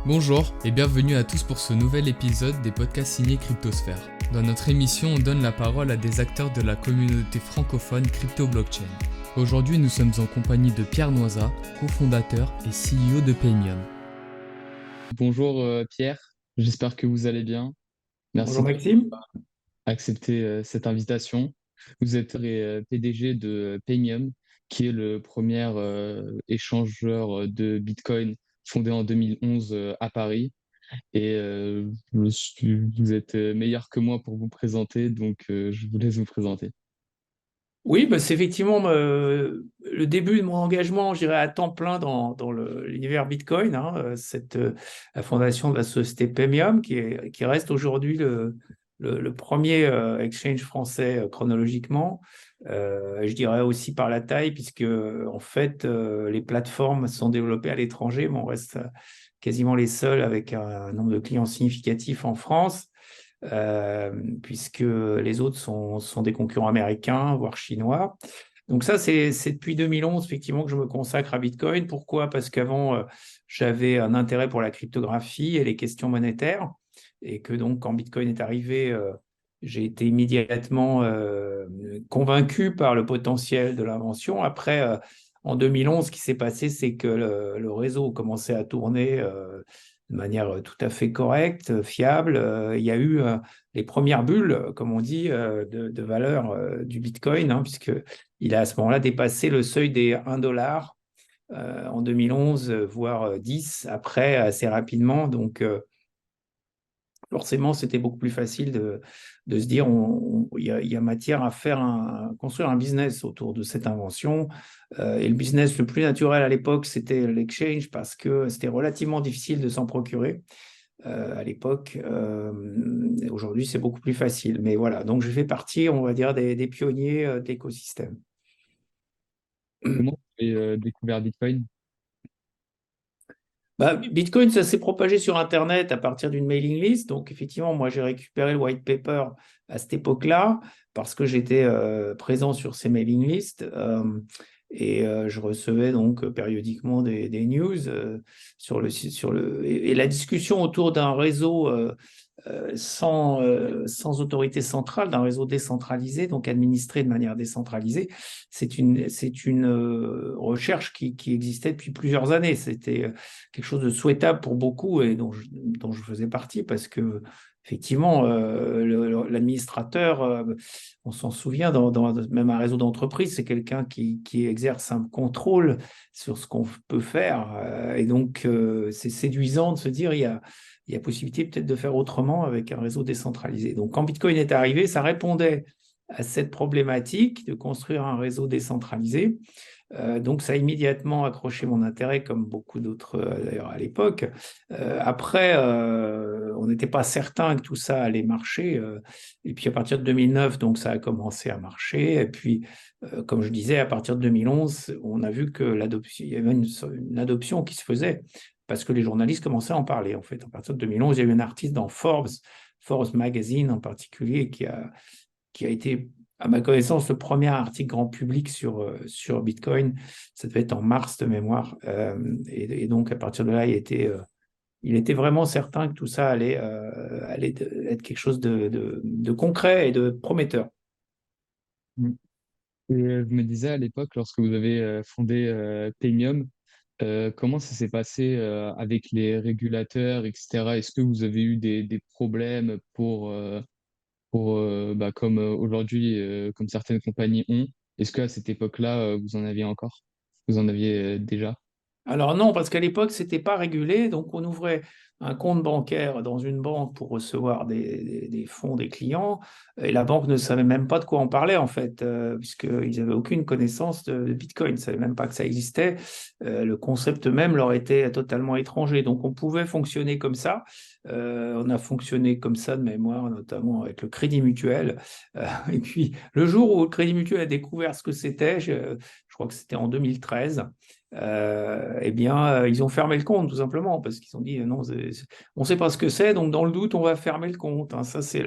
Bonjour et bienvenue à tous pour ce nouvel épisode des podcasts signés Cryptosphère. Dans notre émission, on donne la parole à des acteurs de la communauté francophone crypto-blockchain. Aujourd'hui, nous sommes en compagnie de Pierre Noisa, cofondateur et CEO de Paymium. Bonjour Pierre, j'espère que vous allez bien. Merci Bonjour Maxime. d'accepter cette invitation. Vous êtes PDG de Paymium, qui est le premier échangeur de Bitcoin fondé en 2011 à Paris. Et vous êtes meilleur que moi pour vous présenter, donc je vous laisse vous présenter. Oui, c'est effectivement le début de mon engagement, je dirais, à temps plein dans l'univers Bitcoin, hein, la fondation de la société Paymium, qui reste aujourd'hui le premier exchange français chronologiquement. Je dirais aussi par la taille, puisque en fait, les plateformes sont développées à l'étranger, mais on reste quasiment les seuls avec un nombre de clients significatif en France. Puisque les autres sont des concurrents américains, voire chinois. Donc ça, c'est depuis 2011, effectivement, que je me consacre à Bitcoin. Pourquoi? Parce qu'avant, j'avais un intérêt pour la cryptographie et les questions monétaires, et que donc, quand Bitcoin est arrivé, j'ai été immédiatement convaincu par le potentiel de l'invention. Après, en 2011, ce qui s'est passé, c'est que le réseau commençait à tourner de manière tout à fait correcte, fiable. Il y a eu les premières bulles, comme on dit, de valeur du Bitcoin, hein, puisqu'il a à ce moment-là dépassé le seuil des 1 dollar en 2011, voire 10 après, assez rapidement. Donc, forcément, c'était beaucoup plus facile de se dire il y a matière à construire un business autour de cette invention. Et le business le plus naturel à l'époque, c'était l'exchange parce que c'était relativement difficile de s'en procurer à l'époque. Aujourd'hui, c'est beaucoup plus facile. Mais voilà, donc je fais partie, on va dire, des pionniers de l'écosystème. Comment vous avez découvert Bitcoin? Bitcoin, ça s'est propagé sur Internet à partir d'une mailing list. Donc, effectivement, moi, j'ai récupéré le white paper à cette époque-là parce que j'étais présent sur ces mailing lists. Je recevais donc périodiquement des news et la discussion autour d'un réseau sans autorité centrale, d'un réseau décentralisé, donc administré de manière décentralisée. C'est une recherche qui existait depuis plusieurs années. C'était quelque chose de souhaitable pour beaucoup et dont je faisais partie parce que effectivement, l'administrateur, on s'en souvient, même un réseau d'entreprise, c'est quelqu'un qui exerce un contrôle sur ce qu'on peut faire. Et donc, c'est séduisant de se dire, il y a possibilité peut-être de faire autrement avec un réseau décentralisé. Donc, quand Bitcoin est arrivé, ça répondait à cette problématique de construire un réseau décentralisé. Donc, ça a immédiatement accroché mon intérêt, comme beaucoup d'autres d'ailleurs à l'époque. Après, on n'était pas certain que tout ça allait marcher. Et puis, à partir de 2009, donc, ça a commencé à marcher. Et puis, comme je disais, à partir de 2011, on a vu que il y avait une adoption qui se faisait parce que les journalistes commençaient à en parler. En fait, à partir de 2011, il y a eu un article dans Forbes Magazine en particulier, qui a été, à ma connaissance, le premier article grand public sur Bitcoin. Ça devait être en mars de mémoire. Et donc, à partir de là, il était vraiment certain que tout ça allait être quelque chose de concret et de prometteur. Mm. Et je me disais à l'époque, lorsque vous avez fondé Paymium, comment ça s'est passé avec les régulateurs, etc. Est-ce que vous avez eu des problèmes comme aujourd'hui, comme certaines compagnies ont? Est-ce qu'à cette époque-là, vous en aviez encore? Vous en aviez déjà? Alors non, parce qu'à l'époque, ce n'était pas régulé. Donc, on ouvrait un compte bancaire dans une banque pour recevoir des fonds des clients. Et la banque ne savait même pas de quoi on parlait, en fait, puisqu'ils n'avaient aucune connaissance de Bitcoin. Ils ne savaient même pas que ça existait. Le concept même leur était totalement étranger. Donc, on pouvait fonctionner comme ça. On a fonctionné comme ça de mémoire, notamment avec le Crédit Mutuel. Et puis, le jour où le Crédit Mutuel a découvert ce que c'était, je crois que c'était en 2013, eh bien, ils ont fermé le compte tout simplement parce qu'ils ont dit non, on ne sait pas ce que c'est, donc dans le doute, on va fermer le compte, hein. Ça, c'est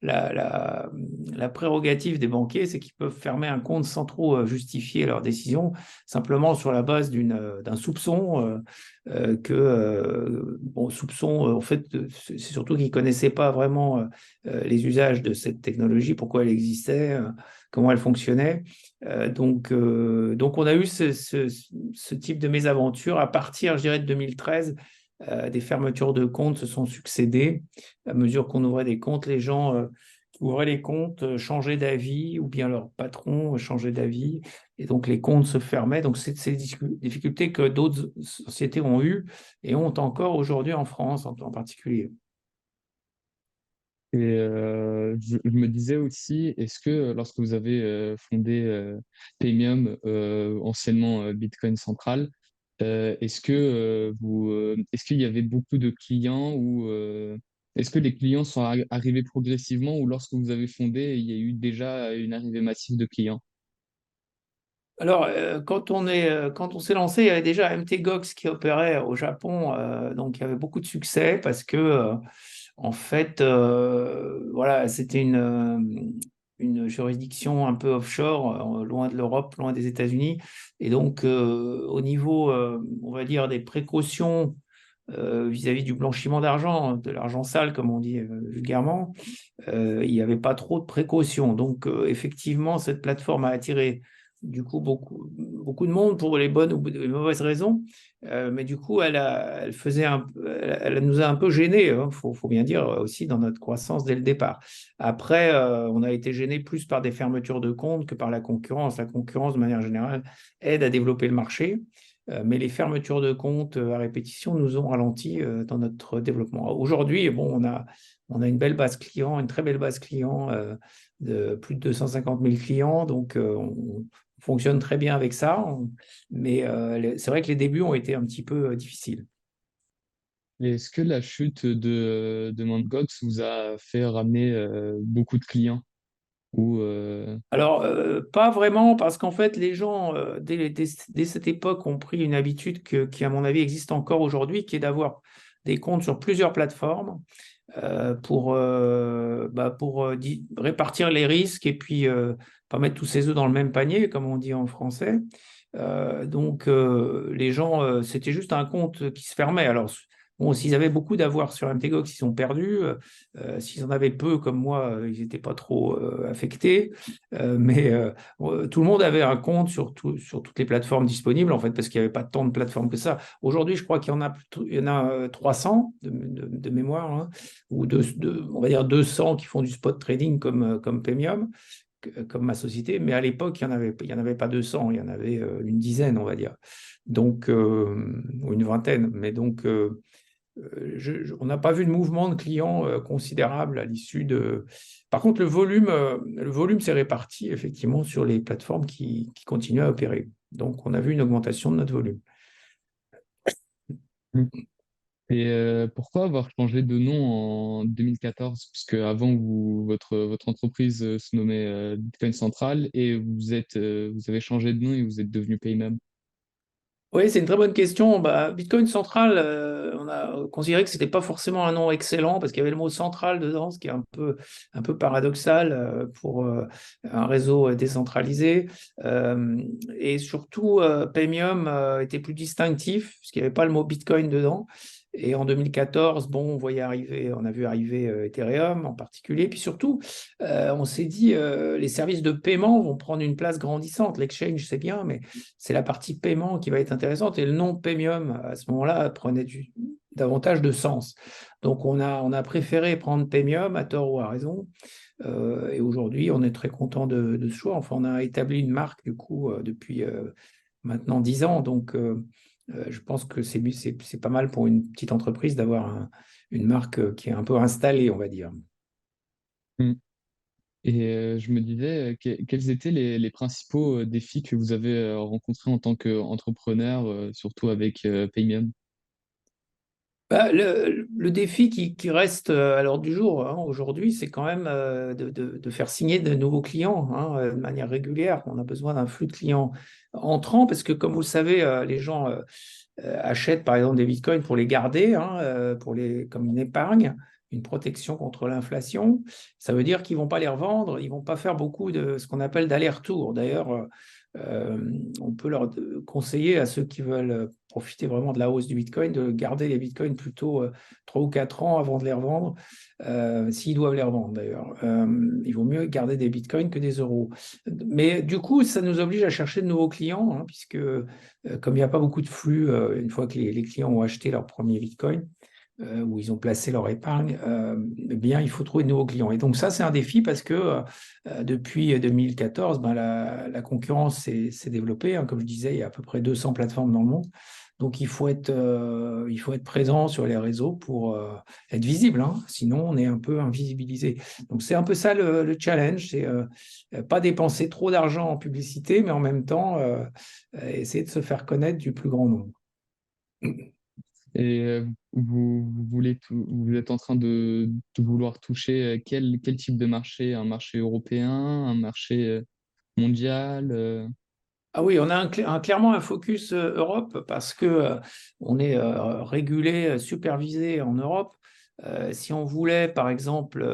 la, la, la prérogative des banquiers, c'est qu'ils peuvent fermer un compte sans trop justifier leur décision, simplement sur la base d'un soupçon. Bon, soupçon, en fait, c'est surtout qu'ils ne connaissaient pas vraiment les usages de cette technologie, pourquoi elle existait, comment elle fonctionnait. Donc, on a eu ce type de mésaventure à partir, je dirais, de 2013. Des fermetures de comptes se sont succédées. À mesure qu'on ouvrait des comptes, les gens qui ouvraient les comptes changeaient d'avis ou bien leur patron changeait d'avis. Et donc, les comptes se fermaient. Donc, c'est des difficultés que d'autres sociétés ont eues et ont encore aujourd'hui en France en particulier. Et je me disais aussi, est-ce que lorsque vous avez fondé Paymium, anciennement Bitcoin Central, est-ce qu'il y avait beaucoup de clients ou est-ce que les clients sont arrivés progressivement ou lorsque vous avez fondé, il y a eu déjà une arrivée massive de clients? Alors, quand on s'est lancé, il y avait déjà MTGOX qui opérait au Japon, donc il y avait beaucoup de succès parce que, en fait, voilà, c'était une juridiction un peu offshore, loin de l'Europe, loin des États-Unis. Et donc, au niveau, on va dire, des précautions vis-à-vis du blanchiment d'argent, de l'argent sale, comme on dit vulgairement, il n'y avait pas trop de précautions. Donc, effectivement, cette plateforme a attiré du coup beaucoup de monde pour les bonnes ou les mauvaises raisons. Mais du coup, elle nous a un peu gênés, hein, faut bien dire, aussi dans notre croissance dès le départ. Après, on a été gênés plus par des fermetures de comptes que par la concurrence. La concurrence, de manière générale, aide à développer le marché. Mais les fermetures de comptes à répétition nous ont ralenti dans notre développement. Aujourd'hui, bon, on a une belle base client, une très belle base client de plus de 250 000 clients. Donc, on fonctionne très bien avec ça. Mais c'est vrai que les débuts ont été un petit peu difficiles. Et est-ce que la chute de Mt. Gox vous a fait ramener beaucoup de clients ou Alors, pas vraiment, parce qu'en fait, les gens, dès cette époque, ont pris une habitude qui, à mon avis, existe encore aujourd'hui, qui est d'avoir des comptes sur plusieurs plateformes pour répartir les risques et puis pas mettre tous ses œufs dans le même panier, comme on dit en français. Donc, les gens, c'était juste un compte qui se fermait. Alors, bon, s'ils avaient beaucoup d'avoir sur MTGOX, ils sont perdus. S'ils en avaient peu, comme moi, ils n'étaient pas trop affectés. Mais tout le monde avait un compte sur toutes les plateformes disponibles, en fait, parce qu'il n'y avait pas tant de plateformes que ça. Aujourd'hui, je crois qu'il y en a, il y en a 300 de mémoire, hein, ou on va dire 200 qui font du spot trading comme Premium, comme ma société. Mais à l'époque, il y en avait pas 200, il y en avait une dizaine, on va dire. Donc, ou une vingtaine. Mais donc, on n'a pas vu de mouvement de clients considérable à l'issue de. Par contre, le volume s'est réparti effectivement sur les plateformes qui continuent à opérer. Donc, on a vu une augmentation de notre volume. et pourquoi avoir changé de nom en 2014? Puisque avant votre entreprise se nommait Bitcoin Central et vous avez changé de nom et vous êtes devenu Paymap. Oui, c'est une très bonne question. Bah, Bitcoin Central, on a considéré que c'était pas forcément un nom excellent parce qu'il y avait le mot central dedans, ce qui est un peu paradoxal pour un réseau décentralisé. Euh, et surtout, Paymium était plus distinctif parce qu'il n'y avait pas le mot Bitcoin dedans. Et en 2014, bon, on a vu arriver Ethereum en particulier. Puis surtout, on s'est dit, les services de paiement vont prendre une place grandissante. L'exchange, c'est bien, mais c'est la partie paiement qui va être intéressante et le nom Premium à ce moment-là prenait davantage de sens. Donc on a préféré prendre Premium à tort ou à raison. Et aujourd'hui, on est très content de ce choix. Enfin, on a établi une marque du coup depuis maintenant 10 ans. Donc je pense que c'est pas mal pour une petite entreprise d'avoir une marque qui est un peu installée, on va dire. Mm. Et je me disais, quels étaient les principaux défis que vous avez rencontrés en tant qu'entrepreneur, surtout avec Paymium? Le défi qui reste à l'ordre du jour hein, aujourd'hui, c'est quand même de faire signer de nouveaux clients hein, de manière régulière. On a besoin d'un flux de clients entrants parce que, comme vous le savez, les gens achètent par exemple des bitcoins pour les garder, hein, comme une épargne, une protection contre l'inflation. Ça veut dire qu'ils ne vont pas les revendre, ils ne vont pas faire beaucoup de ce qu'on appelle d'aller-retour. D'ailleurs, on peut leur conseiller à ceux qui veulent profiter vraiment de la hausse du bitcoin de garder les bitcoins plutôt 3 ou 4 ans avant de les revendre, s'ils doivent les revendre d'ailleurs. Il vaut mieux garder des bitcoins que des euros. Mais du coup, ça nous oblige à chercher de nouveaux clients, hein, puisque comme il n'y a pas beaucoup de flux, une fois que les clients ont acheté leur premier bitcoin, où ils ont placé leur épargne, eh bien, il faut trouver de nouveaux clients. Et donc ça, c'est un défi parce que depuis 2014, ben, la concurrence s'est développée. Hein. Comme je disais, il y a à peu près 200 plateformes dans le monde. Donc il faut être présent sur les réseaux pour être visible. Hein. Sinon, on est un peu invisibilisé. Donc c'est un peu ça le challenge, c'est pas dépenser trop d'argent en publicité, mais en même temps essayer de se faire connaître du plus grand nombre. Et vous êtes en train de vouloir toucher quel type de marché? Un marché européen, un marché mondial? Ah oui, on a clairement un focus Europe parce que on est régulé, supervisé en Europe. Si on voulait, par exemple,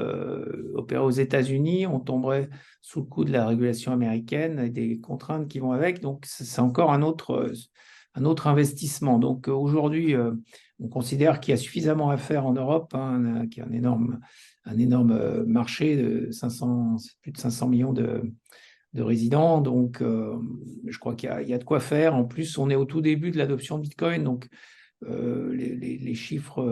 opérer aux États-Unis, on tomberait sous le coup de la régulation américaine et des contraintes qui vont avec. Donc, c'est encore un autre investissement. Donc, aujourd'hui, on considère qu'il y a suffisamment à faire en Europe, hein, qui est un énorme marché de 500, plus de 500 millions de résidents. Donc, je crois qu'il y a de quoi faire. En plus, on est au tout début de l'adoption de Bitcoin. Donc, les chiffres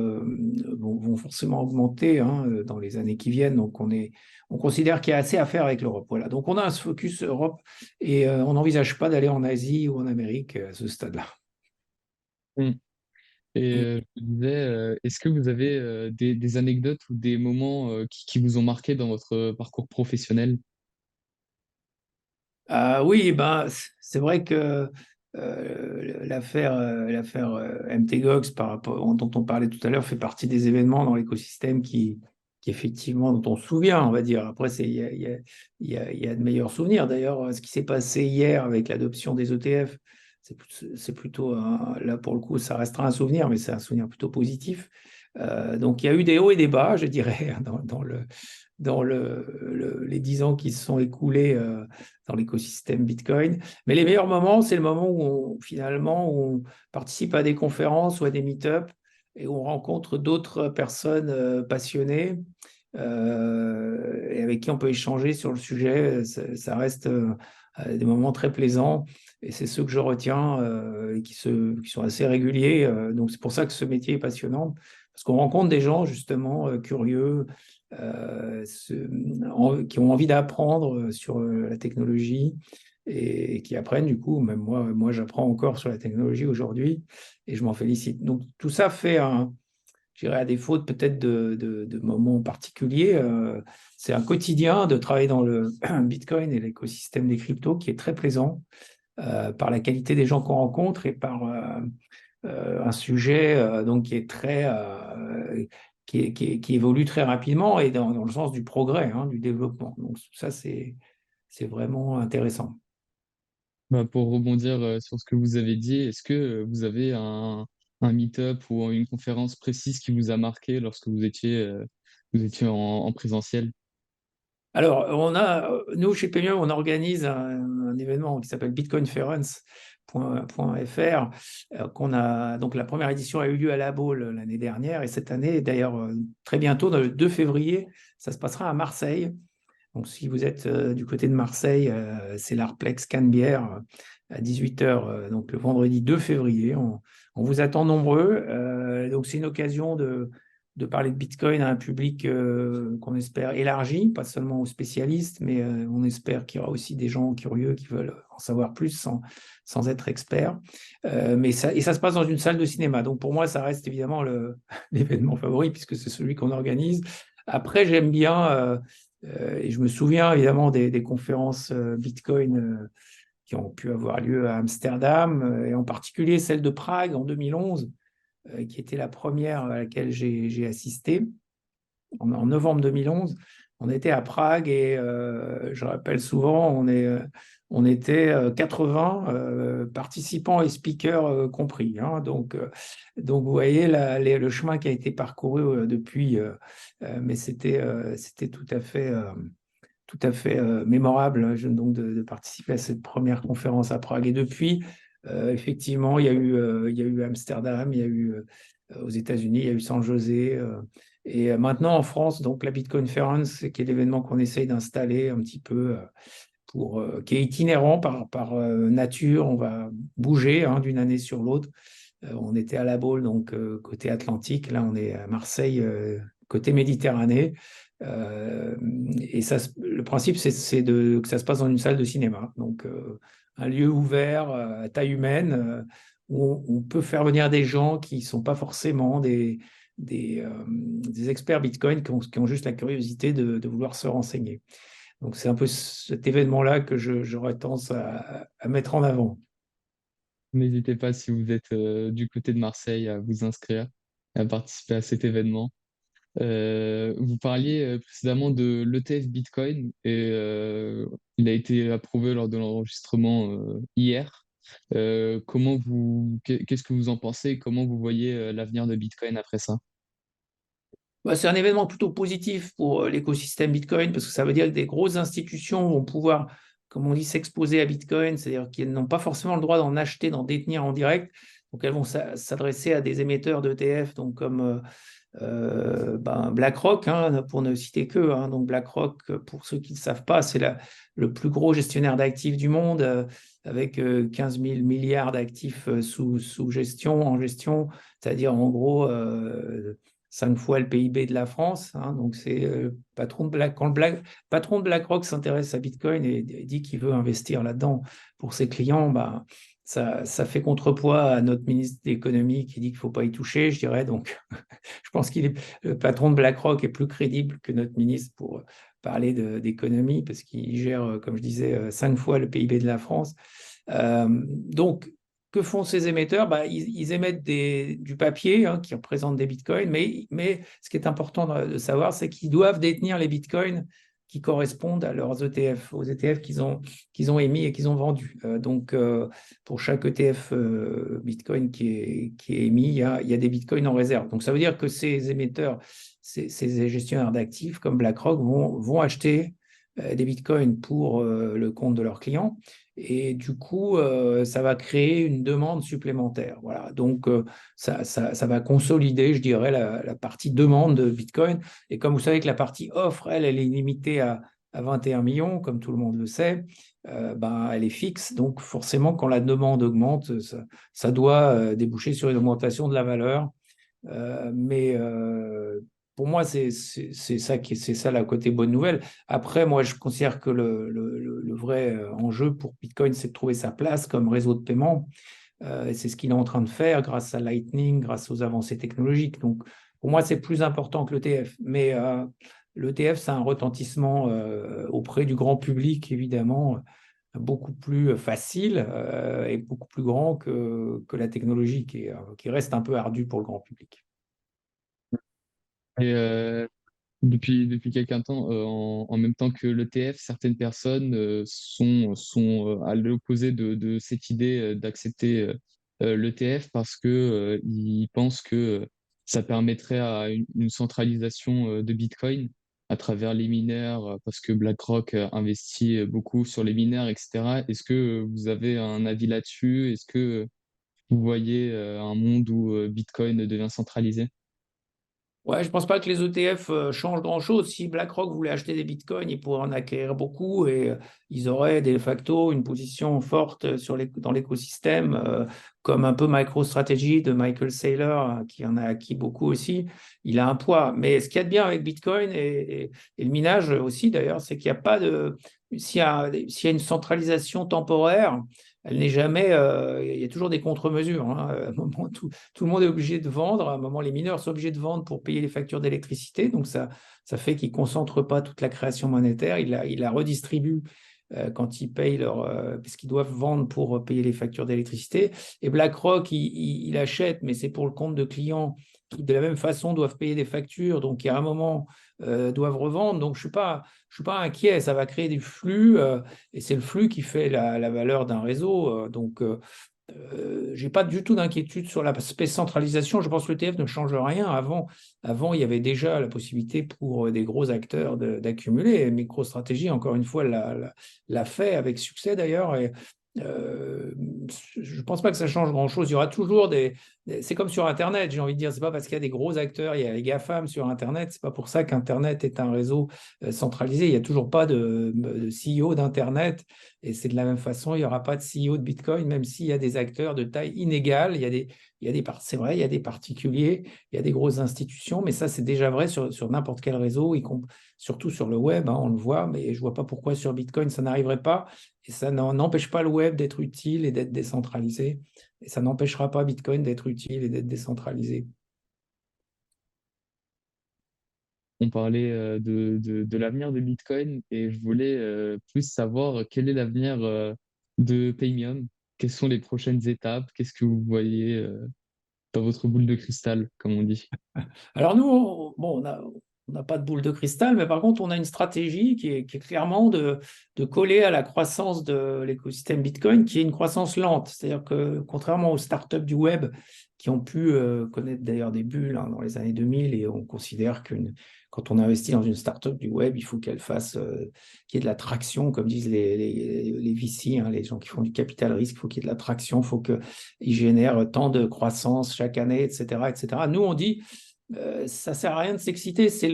vont forcément augmenter hein, dans les années qui viennent. Donc, on considère qu'il y a assez à faire avec l'Europe. Voilà. Donc, on a un focus Europe et on n'envisage pas d'aller en Asie ou en Amérique à ce stade-là. Mm. Et je me disais, est-ce que vous avez des anecdotes ou des moments qui vous ont marqué dans votre parcours professionnel? Oui, ben, c'est vrai que l'affaire MTGOX dont on parlait tout à l'heure fait partie des événements dans l'écosystème qui effectivement dont on se souvient, on va dire. Après, il y a de meilleurs souvenirs. D'ailleurs, ce qui s'est passé hier avec l'adoption des ETF, c'est plutôt là pour le coup, ça restera un souvenir, mais c'est un souvenir plutôt positif. Donc il y a eu des hauts et des bas, je dirais, dans les 10 ans qui se sont écoulés dans l'écosystème Bitcoin. Mais les meilleurs moments, c'est le moment finalement, où on participe à des conférences ou à des meet-up et où on rencontre d'autres personnes passionnées et avec qui on peut échanger sur le sujet. Ça reste des moments très plaisants et c'est ceux que je retiens et qui sont assez réguliers. Donc c'est pour ça que ce métier est passionnant parce qu'on rencontre des gens justement curieux, qui ont envie d'apprendre sur la technologie et qui apprennent du coup, même moi j'apprends encore sur la technologie aujourd'hui et je m'en félicite. Donc tout ça fait je dirais à défaut peut-être de moments particuliers, c'est un quotidien de travailler dans le Bitcoin et l'écosystème des cryptos qui est très plaisant par la qualité des gens qu'on rencontre et par un sujet donc qui est qui évolue très rapidement et dans le sens du progrès, hein, du développement. Donc ça, c'est vraiment intéressant. Bah, pour rebondir sur ce que vous avez dit, est-ce que vous avez un meet-up ou une conférence précise qui vous a marqué lorsque vous étiez en présentiel? Alors, nous, chez Payme, on organise un événement qui s'appelle bitcoinference.fr, donc la première édition a eu lieu à La Baule l'année dernière, et cette année, d'ailleurs, très bientôt, le 2 février, ça se passera à Marseille. Donc, si vous êtes du côté de Marseille, c'est l'Arplex Canebière à 18h, donc le vendredi 2 février. On vous attend nombreux. Donc, c'est une occasion de parler de Bitcoin à un public qu'on espère élargi, pas seulement aux spécialistes, mais on espère qu'il y aura aussi des gens curieux qui veulent en savoir plus sans être experts. Et ça se passe dans une salle de cinéma. Donc, pour moi, ça reste évidemment l'événement favori puisque c'est celui qu'on organise. Après, j'aime bien. Et je me souviens évidemment des conférences Bitcoin qui ont pu avoir lieu à Amsterdam, et en particulier celle de Prague en 2011, qui était la première à laquelle j'ai assisté en novembre 2011. On était à Prague et je rappelle souvent, on était 80 participants et speakers compris, hein. Donc, vous voyez le chemin qui a été parcouru depuis, mais c'était tout à fait mémorable, hein, donc de participer à cette première conférence à Prague. Et depuis, effectivement, il y a eu Amsterdam, il y a eu aux États-Unis, il y a eu San José. Et maintenant en France, donc la BitConference, qui est l'événement qu'on essaye d'installer un petit peu qui est itinérant par nature. On va bouger, hein, d'une année sur l'autre. On était à La Baule, donc côté Atlantique. Là, on est à Marseille, côté Méditerranée. Et ça, le principe, c'est que ça se passe dans une salle de cinéma. Donc, un lieu ouvert à taille humaine où on peut faire venir des gens qui ne sont pas forcément des experts Bitcoin, qui ont juste la curiosité de vouloir se renseigner. Donc, c'est un peu cet événement-là que j'aurais tendance à mettre en avant. N'hésitez pas si vous êtes du côté de Marseille à vous inscrire et à participer à cet événement. Vous parliez précédemment de l'ETF Bitcoin et il a été approuvé lors de l'enregistrement hier. Qu'est-ce que vous en pensez? Comment vous voyez l'avenir de Bitcoin après ça? Bah, c'est un événement plutôt positif pour l'écosystème Bitcoin parce que ça veut dire que des grosses institutions vont pouvoir, comme on dit, s'exposer à Bitcoin, c'est-à-dire qu'elles n'ont pas forcément le droit d'en acheter, d'en détenir en direct. Donc, elles vont s'adresser à des émetteurs d'ETF, donc comme BlackRock, hein, pour ne citer que. Hein. Donc, BlackRock, pour ceux qui ne savent pas, c'est le plus gros gestionnaire d'actifs du monde, avec 15 000 milliards d'actifs sous gestion, en gestion, c'est-à-dire en gros 5 fois le PIB de la France. Hein. Donc, c'est quand le patron de BlackRock s'intéresse à Bitcoin et dit qu'il veut investir là-dedans pour ses clients, bah, ça fait contrepoids à notre ministre de l'économie qui dit qu'il ne faut pas y toucher, je dirais. Donc, je pense le patron de BlackRock est plus crédible que notre ministre pour parler d'économie parce qu'il gère, comme je disais, 5 fois le PIB de la France. Donc, que font ces émetteurs? Bah, ils émettent du papier, hein, qui représente des bitcoins, mais ce qui est important de savoir, c'est qu'ils doivent détenir les bitcoins qui correspondent à leurs ETF, aux ETF qu'ils ont émis et qu'ils ont vendus. Donc, pour chaque ETF Bitcoin qui est émis, il y a des Bitcoins en réserve. Donc, ça veut dire que ces émetteurs, ces gestionnaires d'actifs comme BlackRock vont acheter des Bitcoins pour le compte de leurs clients. Et du coup, ça va créer une demande supplémentaire. Voilà. Donc, ça va consolider, je dirais, la partie demande de Bitcoin. Et comme vous savez que la partie offre, elle est limitée à 21 millions, comme tout le monde le sait, ben, elle est fixe. Donc, forcément, quand la demande augmente, ça doit déboucher sur une augmentation de la valeur. Mais pour moi, c'est ça la côté bonne nouvelle. Après, moi, je considère que le vrai enjeu pour Bitcoin, c'est de trouver sa place comme réseau de paiement. Et c'est ce qu'il est en train de faire grâce à Lightning, grâce aux avancées technologiques. Donc, pour moi, c'est plus important que l'ETF. Mais l'ETF, c'est un retentissement auprès du grand public, évidemment, beaucoup plus facile et beaucoup plus grand que la technologie qui reste un peu ardue pour le grand public. Et depuis quelques temps, en même temps que l'ETF, certaines personnes sont à l'opposé de cette idée d'accepter l'ETF parce que ils pensent que ça permettrait à une centralisation de Bitcoin à travers les mineurs, parce que BlackRock investit beaucoup sur les mineurs, etc. Est-ce que vous avez un avis là-dessus? Est-ce que vous voyez un monde où Bitcoin devient centralisé? Ouais, je ne pense pas que les ETF changent grand-chose. Si BlackRock voulait acheter des bitcoins, ils pourraient en acquérir beaucoup et ils auraient de facto une position forte dans l'écosystème, comme un peu MicroStrategy de Michael Saylor, hein, qui en a acquis beaucoup aussi. Il a un poids. Mais ce qu'il y a de bien avec Bitcoin et le minage aussi, d'ailleurs, c'est qu'il n'y a pas de. S'il y a une centralisation temporaire, elle n'est jamais. Il y a toujours des contre-mesures. Hein. À un moment, tout le monde est obligé de vendre. À un moment, les mineurs sont obligés de vendre pour payer les factures d'électricité. Donc, ça fait qu'ils ne concentrent pas toute la création monétaire. Il la redistribue quand ils payent parce qu'ils doivent vendre pour payer les factures d'électricité. Et BlackRock, il achète, mais c'est pour le compte de clients qui, de la même façon, doivent payer des factures. Donc, à un moment, doivent revendre. Donc, je suis pas inquiet. Ça va créer des flux et c'est le flux qui fait la valeur d'un réseau. Je n'ai pas du tout d'inquiétude sur l'aspect centralisation. Je pense que l'ETF ne change rien. Avant, il y avait déjà la possibilité pour des gros acteurs d'accumuler. MicroStrategy, encore une fois, l'a fait avec succès d'ailleurs. Et euh, je ne pense pas que ça change grand-chose. Il y aura toujours c'est comme sur Internet, j'ai envie de dire. C'est pas parce qu'il y a des gros acteurs, il y a les GAFAM sur Internet. C'est pas pour ça qu'Internet est un réseau centralisé. Il n'y a toujours pas de CEO d'Internet. Et c'est de la même façon, il n'y aura pas de CEO de Bitcoin, même s'il y a des acteurs de taille inégale. C'est vrai, il y a des particuliers, il y a des grosses institutions, mais ça, c'est déjà vrai sur n'importe quel réseau, surtout sur le web, hein, on le voit, mais je ne vois pas pourquoi sur Bitcoin, ça n'arriverait pas. Et ça n'empêche pas le web d'être utile et d'être décentralisé. Et ça n'empêchera pas Bitcoin d'être utile et d'être décentralisé. On parlait de l'avenir de Bitcoin et je voulais plus savoir quel est l'avenir de Paymium. Quelles sont les prochaines étapes? Qu'est-ce que vous voyez dans votre boule de cristal, comme on dit? Alors nous, on n'a pas de boule de cristal, mais par contre, on a une stratégie qui est clairement de coller à la croissance de l'écosystème Bitcoin, qui est une croissance lente. C'est-à-dire que contrairement aux startups du web, qui ont pu connaître d'ailleurs des bulles hein, dans les années 2000, et on considère que quand on investit dans une startup du web, il faut qu'elle fasse, qu'il y ait de la traction, comme disent les VC, hein, les gens qui font du capital risque, il faut qu'il y ait de la traction, il faut qu'ils génèrent tant de croissance chaque année, etc., etc. Nous, on dit ça sert à rien de s'exciter, c'est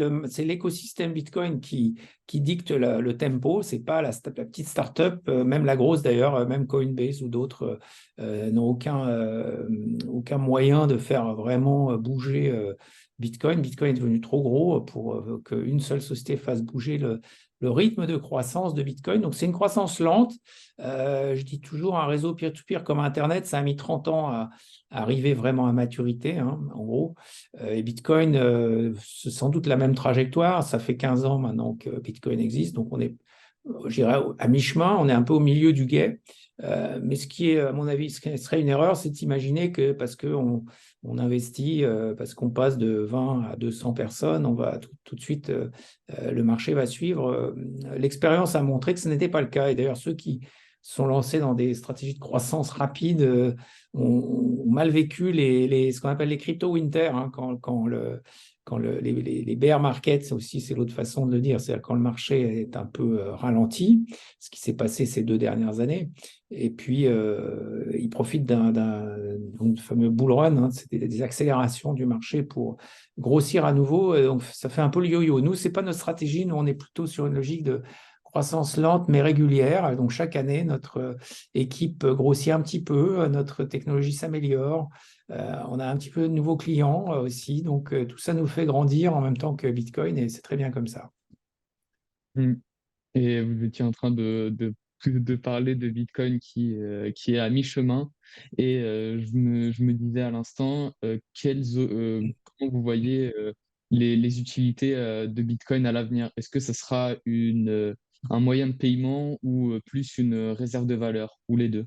l'écosystème Bitcoin qui dicte le tempo, c'est pas la petite startup, même la grosse d'ailleurs, même Coinbase ou d'autres n'ont aucun moyen de faire vraiment bouger Bitcoin. Bitcoin est devenu trop gros pour qu'une seule société fasse bouger le rythme de croissance de Bitcoin. Donc c'est une croissance lente. Je dis toujours un réseau peer-to-peer comme Internet, ça a mis 30 ans à arriver vraiment à maturité, hein, en gros. Et Bitcoin, c'est sans doute la même trajectoire. Ça fait 15 ans maintenant que Bitcoin existe. Donc, on est, je dirais, à mi-chemin. On est un peu au milieu du gué. Mais ce qui est, à mon avis, ce qui serait une erreur, c'est d'imaginer que parce qu'on investit, parce qu'on passe de 20 à 200 personnes, on va tout de suite, le marché va suivre. L'expérience a montré que ce n'était pas le cas. Et d'ailleurs, ceux qui sont lancés dans des stratégies de croissance rapide ont mal vécu ce qu'on appelle les crypto winter, hein, les bear markets aussi, c'est l'autre façon de le dire, c'est-à-dire quand le marché est un peu ralenti, ce qui s'est passé ces 2 dernières années, et puis ils profitent d'un fameux bull run, hein, c'était des accélérations du marché pour grossir à nouveau, et donc ça fait un peu le yo-yo. Nous, c'est pas notre stratégie, nous on est plutôt sur une logique de croissance lente mais régulière. Donc chaque année, notre équipe grossit un petit peu, notre technologie s'améliore, on a un petit peu de nouveaux clients aussi. Donc tout ça nous fait grandir en même temps que Bitcoin et c'est très bien comme ça. Mm. Et vous étiez en train de parler de Bitcoin qui est à mi-chemin. Et je me disais à l'instant, comment vous voyez les utilités de Bitcoin à l'avenir? Est-ce que ce sera un moyen de paiement ou plus une réserve de valeur, ou les deux?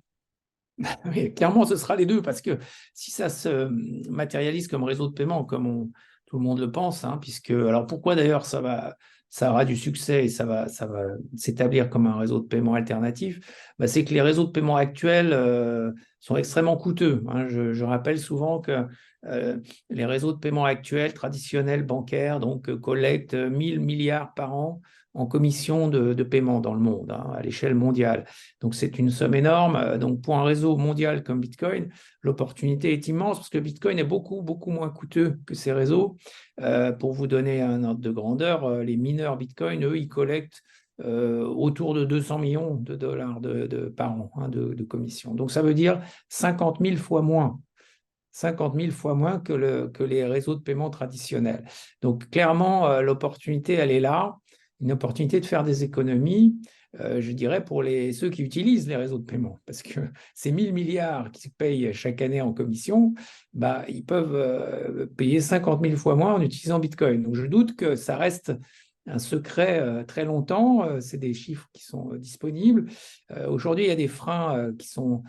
Oui, clairement, ce sera les deux, parce que si ça se matérialise comme réseau de paiement, comme tout le monde le pense, hein, alors pourquoi d'ailleurs ça aura du succès et ça va s'établir comme un réseau de paiement alternatif, bah, c'est que les réseaux de paiement actuels sont extrêmement coûteux, hein. Je rappelle souvent que les réseaux de paiement actuels, traditionnels, bancaires, donc collectent 1000 milliards par an en commission de paiement dans le monde, hein, à l'échelle mondiale. Donc, c'est une somme énorme. Donc, pour un réseau mondial comme Bitcoin, l'opportunité est immense parce que Bitcoin est beaucoup, beaucoup moins coûteux que ces réseaux. Pour vous donner un ordre de grandeur, les mineurs Bitcoin, eux, ils collectent autour de 200 millions de dollars par an, hein, de commission. Donc, ça veut dire 50 000 fois moins. 50 000 fois moins que les réseaux de paiement traditionnels. Donc, clairement, l'opportunité, elle est là. Une opportunité de faire des économies, je dirais, pour ceux qui utilisent les réseaux de paiement. Parce que ces 1000 milliards qui se payent chaque année en commission, bah, ils peuvent payer 50 000 fois moins en utilisant Bitcoin. Donc, je doute que ça reste un secret très longtemps. C'est des chiffres qui sont disponibles. Aujourd'hui, il y a des freins qui sont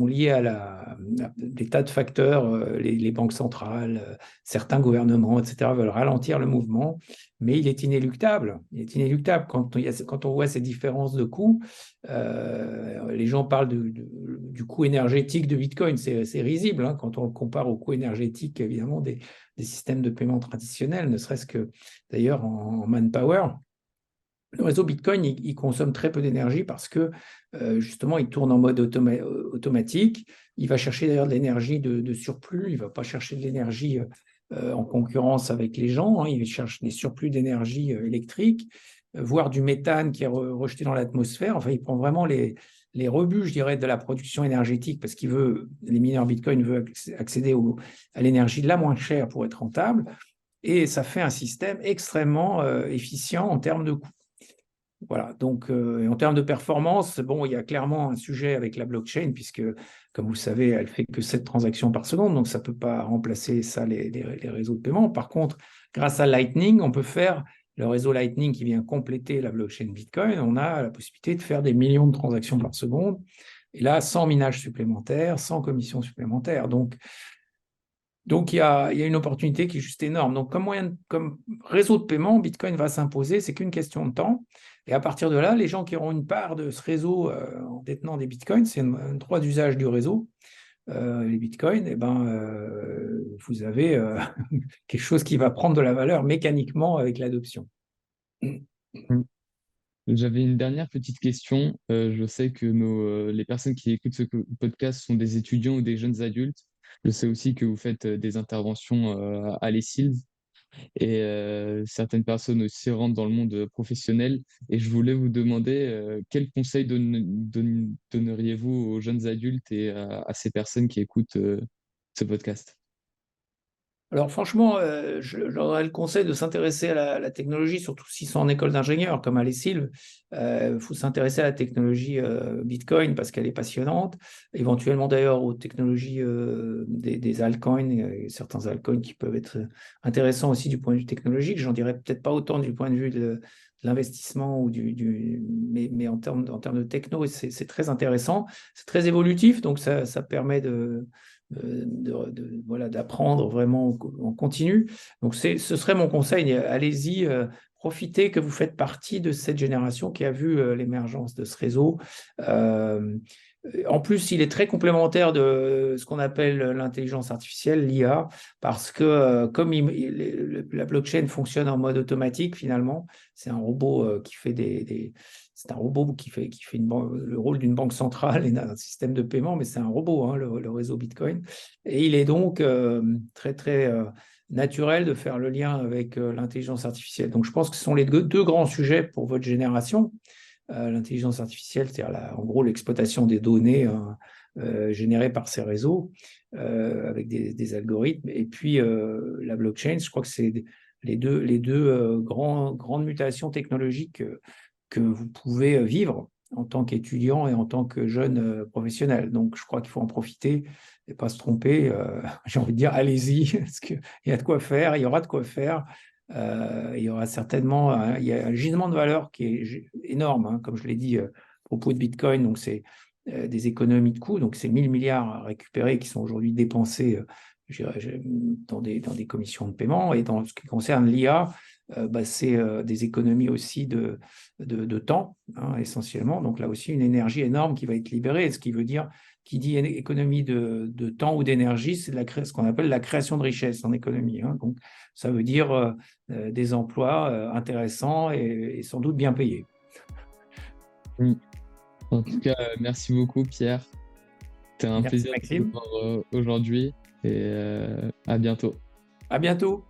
liés à des tas de facteurs. Les banques centrales, certains gouvernements, etc., veulent ralentir le mouvement, mais il est inéluctable. Il est inéluctable quand on voit ces différences de coûts. Les gens parlent du coût énergétique de Bitcoin. C'est risible hein, quand on le compare au coût énergétique, évidemment, des systèmes de paiement traditionnels, ne serait-ce que d'ailleurs en manpower. Le réseau Bitcoin, il consomme très peu d'énergie parce que justement, il tourne en mode automatique. Il va chercher d'ailleurs de l'énergie de surplus. Il ne va pas chercher de l'énergie en concurrence avec les gens. Hein. Il cherche des surplus d'énergie électrique, voire du méthane qui est rejeté dans l'atmosphère. Enfin, il prend vraiment les rebuts, je dirais, de la production énergétique parce les mineurs Bitcoin veulent accéder à l'énergie la moins chère pour être rentable. Et ça fait un système extrêmement efficient en termes de coûts. Voilà, donc en termes de performance, bon, il y a clairement un sujet avec la blockchain, puisque, comme vous le savez, elle fait que 7 transactions par seconde, donc ça ne peut pas remplacer ça, les réseaux de paiement. Par contre, grâce à Lightning, on peut faire le réseau Lightning qui vient compléter la blockchain Bitcoin. On a la possibilité de faire des millions de transactions par seconde, et là, sans minage supplémentaire, sans commission supplémentaire. Donc, il y a une opportunité qui est juste énorme. Donc, comme réseau de paiement, Bitcoin va s'imposer, c'est qu'une question de temps. Et à partir de là, les gens qui auront une part de ce réseau en détenant des Bitcoins, c'est un droit d'usage du réseau, les Bitcoins, vous avez quelque chose qui va prendre de la valeur mécaniquement avec l'adoption. Mm. J'avais une dernière petite question. Je sais que les personnes qui écoutent ce podcast sont des étudiants ou des jeunes adultes. Je sais aussi que vous faites des interventions à l'ESILS et certaines personnes aussi rentrent dans le monde professionnel. Et je voulais vous demander quels conseils donneriez-vous aux jeunes adultes et à ces personnes qui écoutent ce podcast? Alors franchement, je leur donnerais le conseil de s'intéresser à la technologie, surtout s'ils sont en école d'ingénieur, comme à l'ESILV. Il faut s'intéresser à la technologie Bitcoin parce qu'elle est passionnante. Éventuellement d'ailleurs aux technologies des altcoins, certains altcoins qui peuvent être intéressants aussi du point de vue technologique. J'en dirais peut-être pas autant du point de vue de l'investissement, mais en termes de techno, c'est très intéressant. C'est très évolutif, donc ça permet voilà, d'apprendre vraiment en continu. Donc, ce serait mon conseil. Allez-y, profitez que vous faites partie de cette génération qui a vu l'émergence de ce réseau. En plus, il est très complémentaire de ce qu'on appelle l'intelligence artificielle, l'IA, parce que comme la blockchain fonctionne en mode automatique, finalement, c'est un robot qui fait c'est un robot qui fait le rôle d'une banque centrale et d'un système de paiement, mais c'est un robot, hein, le réseau Bitcoin. Et il est donc très, très naturel de faire le lien avec l'intelligence artificielle. Donc, je pense que ce sont les deux grands sujets pour votre génération. L'intelligence artificielle, c'est-à-dire en gros l'exploitation des données générées par ces réseaux avec des algorithmes. Et puis, la blockchain, je crois que c'est les deux grandes mutations technologiques que vous pouvez vivre en tant qu'étudiant et en tant que jeune professionnel. Donc, je crois qu'il faut en profiter et pas se tromper. J'ai envie de dire, allez-y, parce qu'il y a de quoi faire, il y aura de quoi faire. Il y aura certainement il y a un gisement de valeur qui est énorme, hein, comme je l'ai dit à propos de Bitcoin. Donc, c'est des économies de coûts. Donc, c'est 1000 milliards à récupérer qui sont aujourd'hui dépensés dans des commissions de paiement. Et dans ce qui concerne l'IA, c'est des économies aussi de temps, hein, essentiellement. Donc là aussi, une énergie énorme qui va être libérée. Ce qui veut dire, qui dit économie de temps ou d'énergie, c'est ce qu'on appelle la création de richesse en économie. Hein. Donc ça veut dire des emplois intéressants et sans doute bien payés. Oui. En tout cas, merci beaucoup, Pierre. C'était un Merci, plaisir de Maxime. te voir aujourd'hui et à bientôt. À bientôt.